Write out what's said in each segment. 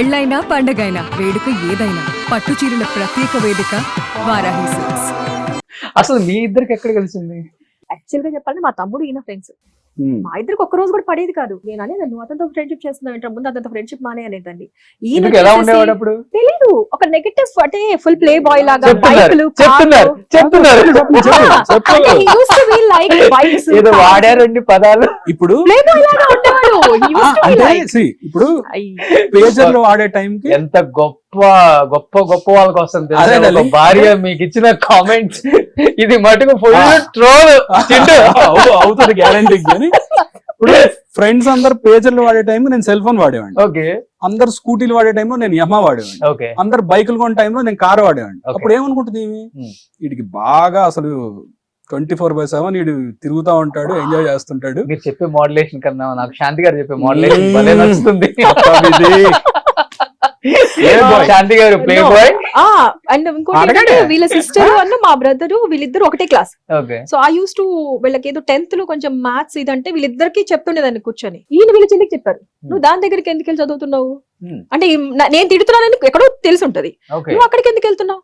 పెళ్ళైనా పండగైనా వేడుక ఏదైనా పట్టు చీరల ప్రత్యేక వేదిక వారాహి సిల్క్స్. అసలు మీ ఇద్దరికి ఎక్కడ కలిసింది? యాక్చువల్ గా చెప్పాలంటే మా తమ్ముడు ఈయన ఫ్రెండ్స్. మా ఇద్దరికి ఒక్క రోజు కూడా పడేది కాదు. నేను అనేది నువ్వు అతనితో ఫ్రెండ్షిప్ చేస్తున్నావు, ముందు అతనితో ఫ్రెండ్షిప్ మానే అనేదాన్ని. ఈయన ఎలా ఉండేవాడు అప్పుడు? తెలీదు, ఒక నెగటివ్ అంటే ఫుల్ ప్లే బాయ్ లాగా ఏదో వాడారండి పదాలు. ఇప్పుడు ప్లే బాయ్ లాగా ఉండేవాడు. ఇప్పుడు పేజర్లు వాడే టైం కి ఎంత గొప్ప గొప్ప గొప్ప వాళ్ళ కోసం తెలుసా? భార్య మీకు ఇచ్చిన కామెంట్స్ ఇది మటుకు ఫుల్ ట్రోల్ అవుతుంది గ్యారంటీ. ఇప్పుడు ఫ్రెండ్స్ అందరు పేజర్లు వాడే టైం నేను సెల్ ఫోన్ వాడేవాడిని. ఓకే. అందరు స్కూటీలు వాడే టైంలో నేను యమా వాడేవాడిని. ఓకే. అందరు బైకులు కొనే టైంలో నేను కారు వాడేవాడిని. అప్పుడు ఏమనుకుంటుంది వీడికి బాగా అసలు 24/7 వీడు తిరుగుతా ఉంటాడు, ఎంజాయ్ చేస్తుంటాడు. మీరు చెప్పే మోడలేషన్ కన్నా నాకు శాంతి గారు చెప్పే మోడలేషన్ భలే నచ్చుతుంది. శాంతి గారు ప్లే బాయ్. అండ్ ఇంకోటి వీళ్ళ సిస్టర్ అన్న మా బ్రదర్ వీళ్ళిద్దరు ఒకటే class. So I use to వీళ్ళకి ఏదో 10th లో కొంచెం మ్యాథ్స్ ఇదంటే వీళ్ళిద్దరికి చెప్తుండేదాన్ని కూర్చొని. ఈయన వీళ్ళ చెల్లికి చెప్పారు, నువ్వు దాని దగ్గరికి ఎందుకు వెళ్ళి చదువుతున్నావు అంటే నేను తిడుతున్నానని ఎక్కడో తెలిసి ఉంటది, నువ్వు అక్కడికి ఎందుకు వెళ్తున్నావు,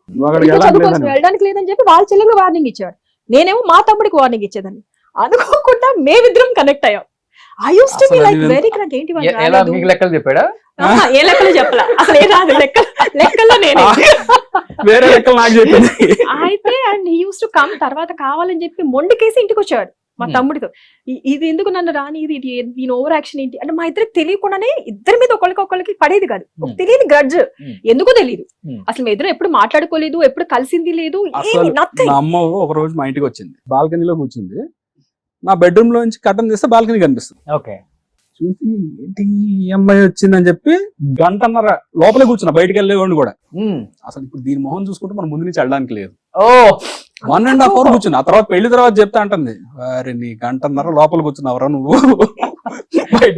చదువుకోవచ్చు వెళ్ళడానికి లేదని చెప్పి వాళ్ళ చెల్లెకి వార్నింగ్ ఇచ్చాడు. నేనేమో మా తమ్ముడికి వార్నింగ్ ఇచ్చేదాన్ని. అనుకోకుండా మేమిద్దరం కనెక్ట్ అయ్యాం. I use to be like very connect. ఏంటి మీకు లెక్కలు చెప్పాడా? ఏ లెక్కలు చెప్పలా అసలు, ఏ రాదు లెక్కల్లో నేను వేరే లెక్కలు నాకు చెప్పింది. అయితే and he use to come తర్వాత కావాలని చెప్పి మొండికేసి ఇంటికి వచ్చాడు మా తమ్ముడితో. ఇది ఎందుకు నన్ను రాని, ఇది దీని ఓవర్ యాక్షన్ ఏంటి అంటే మా ఇద్దరికి తెలియకుండానే ఇద్దరి మీద ఒకరికి పడేది కాదు. తెలియదు గ్రడ్జ్, ఎందుకో తెలియదు. అసలు మీ ఇద్దరు ఎప్పుడు మాట్లాడుకోలేదు, ఎప్పుడు కలిసింది లేదు. మా అమ్మ ఒక రోజు మా ఇంటికి వచ్చింది, బాల్కనీలో కూర్చుంది. నా బెడ్రూమ్ లో నుంచి కర్టన్ తీస్తే బాల్కనీ కనిపిస్తుంది. ఓకే. చూసి ఏంటి ఈ అమ్మాయి వచ్చిందని చెప్పి గంటన్నర లోపలే కూర్చున్నా, బయటకు వెళ్ళేవాడిని కూడా. అసలు ఇప్పుడు దీని మొహం చూసుకుంటే మనం ముందు నుంచి వెళ్ళడానికి లేదు. 1.5 hour కూర్చున్నా. ఆ తర్వాత పెళ్లి తర్వాత చెప్తా అంటుంది, వారి నీ గంటన్నర లోపల కూర్చున్నావరా నువ్వు బయట.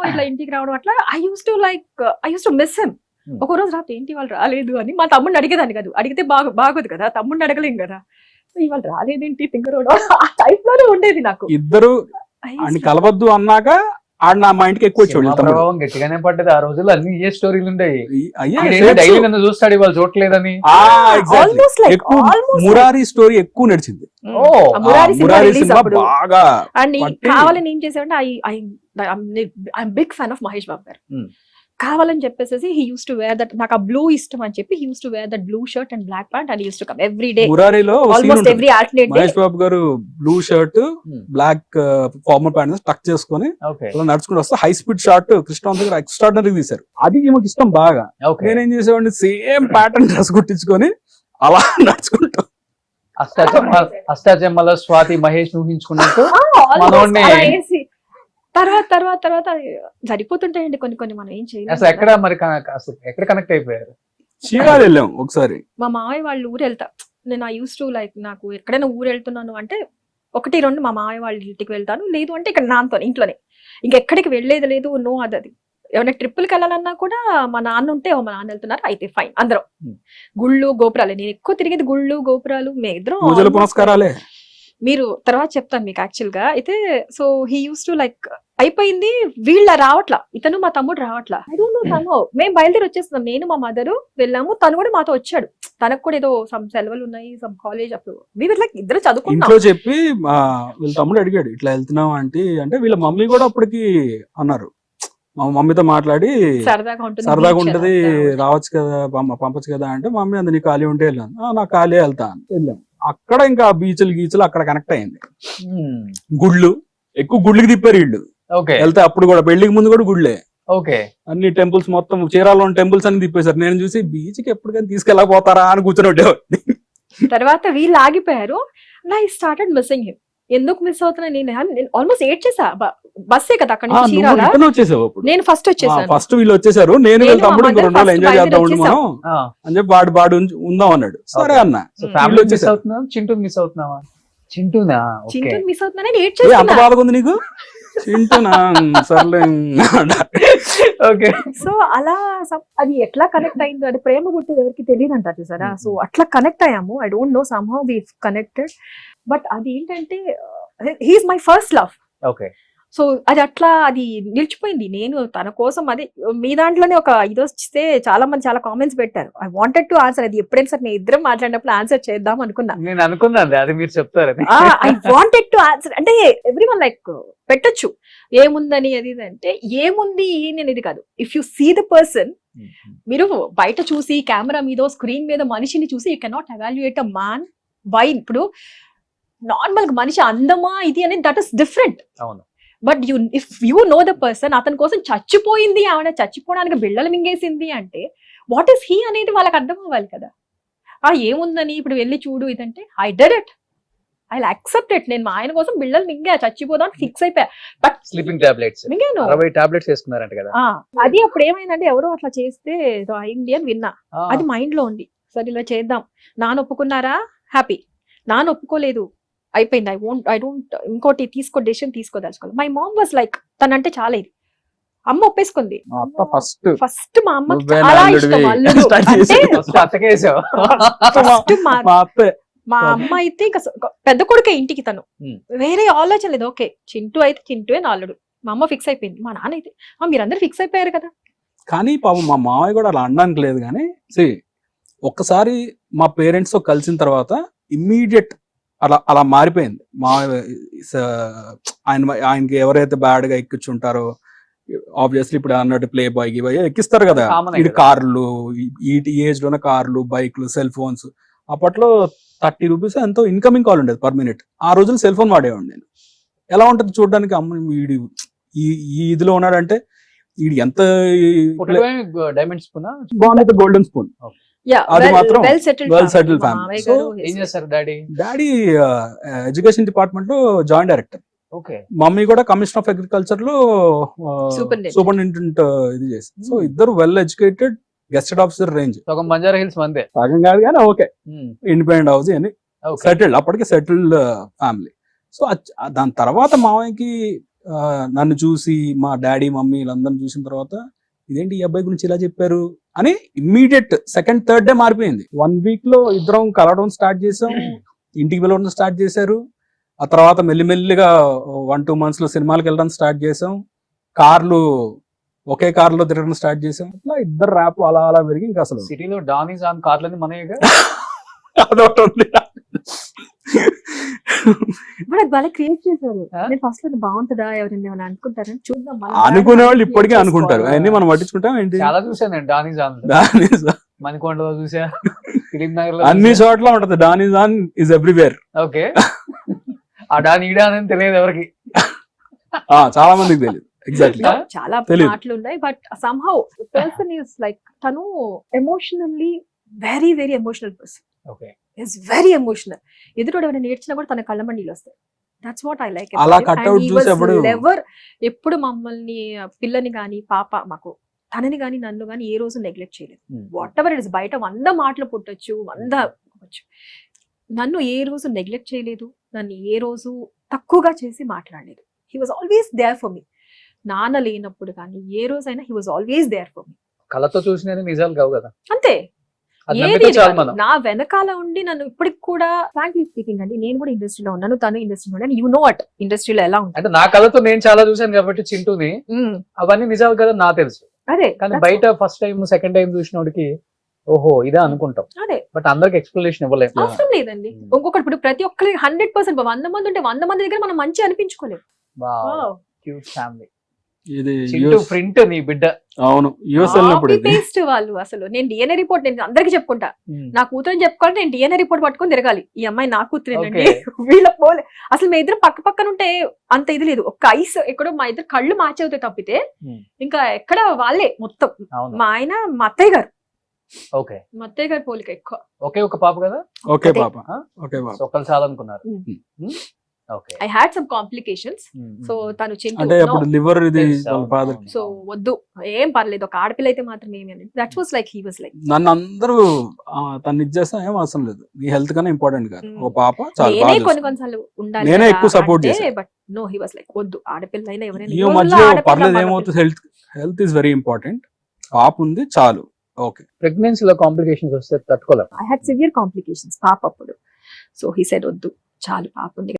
ఇట్లా ఇంటికి రావడం అట్లా I use to miss him. ఒక రోజు రాత్రి ఏంటి వాళ్ళు రాలేదు అని మా తమ్ముడిని అడిగేదాన్ని కాదు, అడిగితే బాగోదు కదా, తమ్ముడిని అడగలేం కదా. ఇవాళ రాలేదేంటి తింగరోడు ఆ టైప్ లోనే ఉండేది నాకు. ఇద్దరు అని కలవద్దు అన్నాక ఆడ నా మా ఇంటికి ఎక్కువ వచ్చేవాడు. గట్టిగానే పడ్డది ఆ రోజుల్లో, అన్ని ఏ స్టోరీలు ఉండేవి. డైలీ నన్ను చూస్తాడు, ఇవాళ చూడలేదని. మురారి స్టోరీ ఎక్కువ నడిచింది. మురారి సినిమా బాగా. అండ్ కావాలని ఏం చేసాడంటే I big fan of Mahesh Babu గారు. కావాలని చెప్పేసి he use to wear that, నాకు ఆ బ్లూ ఇష్టం అని చెప్పి he use to wear that blue shirt and black pant and use to come every day. మురారిలో almost every alternate day Mahesh Babu గారు blue shirt black formal pant tuck చేసుకుని అలా నడుచుకుంటూ వస్తే హై స్పీడ్ షాట్ కృష్ణవంత్ గారు ఎక్స్ట్రాడినరీ తీశారు. అది ఈమెకి ఇష్టం బాగా. నేనేం చేసేవాడిని, సేమ్ ప్యాటర్న్ డ్రెస్ కుట్టించుకొని అలా నడుచుకుంటా. అష్టాచెమ్మల స్వాతి మహేష్ ఊహించుకున్నట్టు తర్వాత సరిపోతుంటాయండి కొన్ని మనం ఏం చేయాలి. అసలు ఎక్కడ మరి అసలు ఎక్కడ కనెక్ట్ అయిపోయారు? చీరాలు వెళ్ళాం ఒకసారి. మా మామయ్య వాళ్ళు ఊరు వెళ్తా, నేను ఐ యూస్ టు లైక్ నాకు ఎక్కడైనా ఊరు వెళ్తున్నాను అంటే 1-2 మా మామయ్య వాళ్ళ ఇంటికి వెళ్తాను, లేదు అంటే ఇక్కడ నాన్నతో ఇంట్లోనే, ఇంకెక్కడికి వెళ్ళేది లేదు. నో అది ఏమైనా ట్రిప్పులకి వెళ్ళాలన్నా కూడా మా నాన్న ఉంటే మా నాన్న వెళ్తున్నారు అయితే ఫైన్. అందరం గుళ్ళు గోపురాలు, నేను ఎక్కువ తిరిగేది గుళ్ళు గోపురాలు. పూజలు పునస్కారాలే. మీరు తర్వాత చెప్తాను మీకు యాక్చువల్ గా. అయితే so he use to like అయిపోయింది, వీళ్ళ రావట్లా, ఇతను మా తమ్ముడు రావట్లా. ఐ డోంట్ నో సమ్హౌ మేము బయలుదేరి వచ్చేస్తున్నాం, నేను మా మదరు వెళ్ళాము, తను కూడా మాతో వచ్చాడు. తనకు కూడా ఏదో సమ్ సెలవులు ఉన్నాయి, సమ్ కాలేజ్. అప్పుడు వీళ్ళు లైక్ ఇద్దరు చదువుకుంటాం. ఇంట్లో చెప్పి వీళ్ళ తమ్ముడు అడిగాడు, ఇట్లా వెళ్తున్నాం ఆంటీ అంటే వీళ్ళ మమ్మీ కూడా అప్పటికి అన్నారు, మా మమ్మీతో మాట్లాడి సరదాగా ఉంటది రావచ్చు కదా పంపచ్చు కదా అంటే, మమ్మీ అంత నీ ఖాళీ ఉంటే వెళ్ళాను. నాకు ఖాళీ వెళ్తా అని వెళ్ళాం. అక్కడ ఇంకా బీచ్లు అక్కడ కనెక్ట్ అయింది. గుళ్ళు ఎక్కువ గుళ్ళకి తిప్పారు వీళ్ళు. వెళ్తే అప్పుడు కూడా పెళ్లికి ముందు కూడా గుళ్ళే. అన్ని టెంపుల్స్ మొత్తం చీరాల్లో టెంపుల్స్ అని తిప్పేశారు. నేను చూసి బీచ్ కి ఎప్పటికైనా తీసుకెళ్ళకపోతారా అని కూర్చొని ఉండేవాడిని. తర్వాత వీళ్ళు ఆగిపోయారు. I started missing him. ఎందుకు మిస్ అవుతున్నా, నేను ఆల్మోస్ట్ 8 చేసా. బస్సే కదా అక్కడ నుంచి చీరాల. నేను ఫస్ట్ వచ్చేసాను. ఫస్ట్ వీళ్ళు వచ్చేసారు, నేను వీళ్ళ తమ్ముడు 2 రోజులు ఎంజాయ్ చేద్దాం మనం అని చెప్పి వాడు ఉందాం అన్నాడు. సరే అన్న. చింటూ మిస్ అవుతున్నావా? చింటూనా మిస్ అవుతున్నా. 8 చేసా. అంత బాధగా ఉంది నీకు? చింటూనా? సర్లే. ఓకే. సో అలా అది ఎట్లా కనెక్ట్ అయిందో, అది ప్రేమ పుట్టేది ఎవరికి తెలియదు అంటారు చూసారా. సో అట్లా కనెక్ట్ అయ్యాము. I don't know, somehow we connected. But అది ఏంటంటే he's my first love. So అది అట్లా అది నిలిచిపోయింది. నేను తన కోసం అది మీ దాంట్లోనే ఒక ఇది వస్తే చాలా మంది చాలా కామెంట్స్ పెట్టారు. I wanted to answer. అది ఎప్పుడైనా సరే నేను ఇద్దరం మాట్లాడినప్పుడు ఆన్సర్ చేద్దాం అనుకున్నా. నేను అనుకున్నాను అది మీరు చెప్తారని. I wanted to answer. అంటే ఎవ్రీ వన్ లైక్ పెట్టొచ్చు ఏముందని అది ఇది అంటే ఏముంది అనేది కాదు. If you see the person, మీరు బయట చూసి కెమెరా మీద స్క్రీన్ మీద మనిషిని చూసి you cannot evaluate a man by. ఇప్పుడు నార్మల్ మనిషి అందమా ఇది అనేది దట్ ఇస్ డిఫరెంట్. అవును. But if you know the person, అతని కోసం చచ్చిపోయింది ఆవిడ, చచ్చిపోవడానికి బిళ్ళలు మింగేసింది అంటే వాట్ ఈస్ హీ అనేది వాళ్ళకి అర్థం అవ్వాలి కదా. ఏముందని ఇప్పుడు వెళ్ళి చూడు ఇదంటే I did it, I accept it. నేను మా ఆయన కోసం బిళ్ళలు మింగా చచ్చిపోదాం ఫిక్స్ అయిపోయా. బట్ స్లీపింగ్ టాబ్లెట్స్ మింగాను 60 టాబ్లెట్స్ వేసుకున్నారంట కదా. అది అప్పుడు ఏమైందంటే ఎవరో అట్లా చేస్తే అయింది అని విన్నా. అది మైండ్ లో ఉంది. సరే ఇలా చేద్దాం. నాన్న ఒప్పుకున్నారా, హ్యాపీ. నాన్న ఒప్పుకోలేదు, అయిపోయింది. ఐ డోంట్ ఇంకోటి డెసిషన్ తీసుకోదలుచుకోవాలి. మై మామ్ వాజ్ లైక్, తనంటే చాలా ఇది. అమ్మ ఒప్పేసుకుంది. ఫస్ట్ మా అమ్మ చాలా ఇష్టం అల్లుడు అంటే. ఫస్ట్ మా అమ్మ అయితే ఇంకా పెద్ద కొడుకే ఇంటికి, తను వేరే ఆలోచన లేదు. ఓకే చింటూ అయితే చింటూయే నా అల్లుడు. మా అమ్మ ఫిక్స్ అయిపోయింది. మా నాన్న అయితే మీరందరూ ఫిక్స్ అయిపోయారు కదా. కానీ పాపం మా మామయ్య కూడా అలా అనడానికి లేదు. కానీ ఒక్కసారి మా పేరెంట్స్ తో కలిసిన తర్వాత ఇమ్మీడియట్ అలా మారిపోయింది. మా ఆయనకి ఎవరైతే బ్యాడ్ గా ఎక్కించుంటారో, ఆబ్వియస్లీ ఇప్పుడు అన్నట్టు ప్లే బాయ్ గివయ్యో ఎక్కిస్తారు కదా. ఇది కార్లు, ఈ ఏజ్ లోనే కార్లు, బైక్లు, సెల్ ఫోన్స్. అప్పట్లో 30 రూపీస్ ఎంతో ఇన్కమింగ్ కాల్ ఉండేది పర్ మినిట్. ఆ రోజులు సెల్ ఫోన్ వాడేవాడు నేను. ఎలా ఉంటుంది చూడడానికి, అమ్మ వీడి ఈ ఇదిలో ఉన్నాడంటే వీడి ఎంత డైమండ్ స్పూన్, బాగుంది గోల్డెన్ స్పూన్. అది మాత్రం వెల్ సెటిల్డ్ ఫ్యామిలీ. ఏం చేస్తారు డాడీ? ఎడ్యుకేషన్ డిపార్ట్మెంట్ లో జాయింట్ డైరెక్టర్. మమ్మీ కూడా కమిషనర్ ఆఫ్ అగ్రికల్చర్ లో సూపరింటెండెంట్ ఇది చేసి. సో ఇద్దరు well educated, గెస్టెడ్ officer range. Banjara hills మందే సగం కాదు కానీ ఓకే, ఇండిపెండెంట్ హౌస్ అని సెటిల్డ్, అప్పటికి సెటిల్డ్ ఫ్యామిలీ. సో దాని తర్వాత మామయ్యకి నన్ను చూసి మా డాడీ మమ్మీ వీళ్ళందరిని చూసిన తర్వాత ఇదేంటి ఈ అబ్బాయి గురించి ఇలా చెప్పారు అని ఇమ్మీడియట్ సెకండ్ థర్డ్ డే మారిపోయింది. 1 week లో ఇద్దరం కలవడం స్టార్ట్ చేసాం, ఇంటికి వెళ్ళడం స్టార్ట్ చేశారు. ఆ తర్వాత మెల్లిమెల్లిగా 1-2 months లో సినిమాలకు వెళ్ళడం స్టార్ట్ చేసాం. కార్లు ఒకే కార్లో తిరగడం స్టార్ట్ చేసాం. అట్లా ఇద్దరు ర్యాప్ అలా అలా పెరిగి ఇంకా అసలు సిటీలో డానీస్ ఆన్ కార్లని మనయ్యగా అదొకటి ఉంది. క్రియేట్ చేశారు. ఫస్ట్ లో బాగుంటుందా, ఎవరైనా అనుకుంటారని చూద్దాం. అనుకునే వాళ్ళు ఇప్పటికే అనుకుంటారు. అవన్నీ మనం పట్టించుకుంటాం ఏంటి. చాలా చూసాను డానీస్ ఆన్, మణికొండలో చూసా, ఫిలిం నగర్ లో, అన్ని చోట్ల ఉంటది. Danny's on is everywhere. Okay. ఆ డానీ అని తెలియదు ఎవరికి, చాలా మందికి తెలియదు. ఎగ్జాక్ట్లీ చాలా మాటలు ఉన్నాయి. But somehow person is like, తను emotionally very very emotional person. Okay, is very emotional. ఎదురు ఎవరైనా నేర్చినా కూడా తన కళ్ళ మండీలు వస్తాయి. That's what I like. అలా కట్అవుట్ చూసేప్పుడు ఎప్పుడు మమ్మల్ని పిల్లని గాని పాప మాకు తనని గాని నన్ను గాని ఏ రోజు నెగ్లెక్ట్ చేయలేదు. వాట్ ఎవర్ ఇట్ ఇస్, బయట 100 మాటలు పుట్టొచ్చు, 100 నన్ను ఏ రోజు నెగ్లెక్ట్ చేయలేదు, నన్ను ఏ రోజు తక్కువగా చేసి మాట్లాడలేదు. He was always there for me. నాన్న లేనప్పుడు కానీ ఏ రోజైనా he was always there for me. కళ్ళతో చూసినది నిజాలు కావు కదా. అంతే. నా వెనకాల ఉండి నన్ను ఇప్పటికి కూడా, ఫ్రాంక్లీ స్పీకింగ్ అండి, నేను కూడా ఇండస్ట్రీలో ఉన్నాను, తను ఇండస్ట్రీలో ఉన్నాను. యు నో వాట్ ఇండస్ట్రీలో ఎలా ఉంటుంది. అంటే నా కళ్ళతో నేను చాలా చూసాను కాబట్టి చింటూని, అవన్నీ నిజాలు కదా నాకు తెలుసు. అదే, కానీ బయట ఫస్ట్ టైం సెకండ్ టైం చూసినోడికి ఓహో ఇదే అనుకుంటాం. అదే, బట్ అందరికి ఎక్స్ప్లెనేషన్ ఇవ్వలేదు. అవసరం లేదండి. ఇంకొకటి, ఇప్పుడు ప్రతి ఒక్కరికి 100% 100 మంది ఉంటే 100 మంది దగ్గర మనం మంచి అనిపించుకోలేము. Cute family. ఇది ప్రింట్ నీ బిడ్డ. అవును, పేస్ట్ వాళ్ళు. అసలు నేను డిఎన్ఏ రిపోర్ట్ నేను అందరికి చెప్పుకుంటా. నా కూతురు చెప్పుకోవాలి, నేను డిఎన్ఏ రిపోర్ట్ పట్టుకొని తిరగాలి. ఈ అమ్మాయి నా కూతురేనండి. వీళ్ళ పోలే. అసలు మా ఇద్దరు పక్క పక్కన ఉంటే అంత ఇది లేదు. ఒక ఐస్ ఎక్కడో మా ఇద్దరు కళ్ళు మ్యాచ్ అవుతాయి తప్పితే ఇంకా ఎక్కడ వాళ్ళే మొత్తం. మా ఆయన మా అత్తయ్య గారు. ఓకే, మా అత్తయ్య గారు పోలిక ఎక్కువ. ఒకే ఒక పాప కదా. ఓకే పాప. ఒకళ్ళు చాలనుకున్నారు. I had some complications. So తను అంటే అప్పుడు లివర్ ఇది ఫాదర్. సో వద్దు, ఏం పర్లేదు, ఒక ఆడపిల్ల అయితే మాత్రం ఏమి అని. That was like, he was like, నన్ను అందరూ తను ఇచ్చేస్తా ఏం అవసరం లేదు, నీ హెల్త్ కన్నా ఇంపార్టెంట్ కాదు, ఒక పాప చాలు. నేనే కొన్నిసార్లు ఉండాలి, నేనే ఎక్కువ సపోర్ట్ చేశాను. But no, he was like వద్దు, ఆడపిల్ల అయినా ఎవరైనా. ఈ మధ్య పర్లేదు, ఏమవుతుంది, హెల్త్ ఇస్ వెరీ ఇంపార్టెంట్. పాప ఉంది చాలు. ఓకే. ప్రెగ్నెన్సీలో కాంప్లికేషన్స్ వస్తే తట్టుకోలేం. ఐ హాడ్ సివియర్ కాంప్లికేషన్స్ పాప అప్పుడు. సో హీ సెడ్ వద్దు చాలు, పాప ఉంది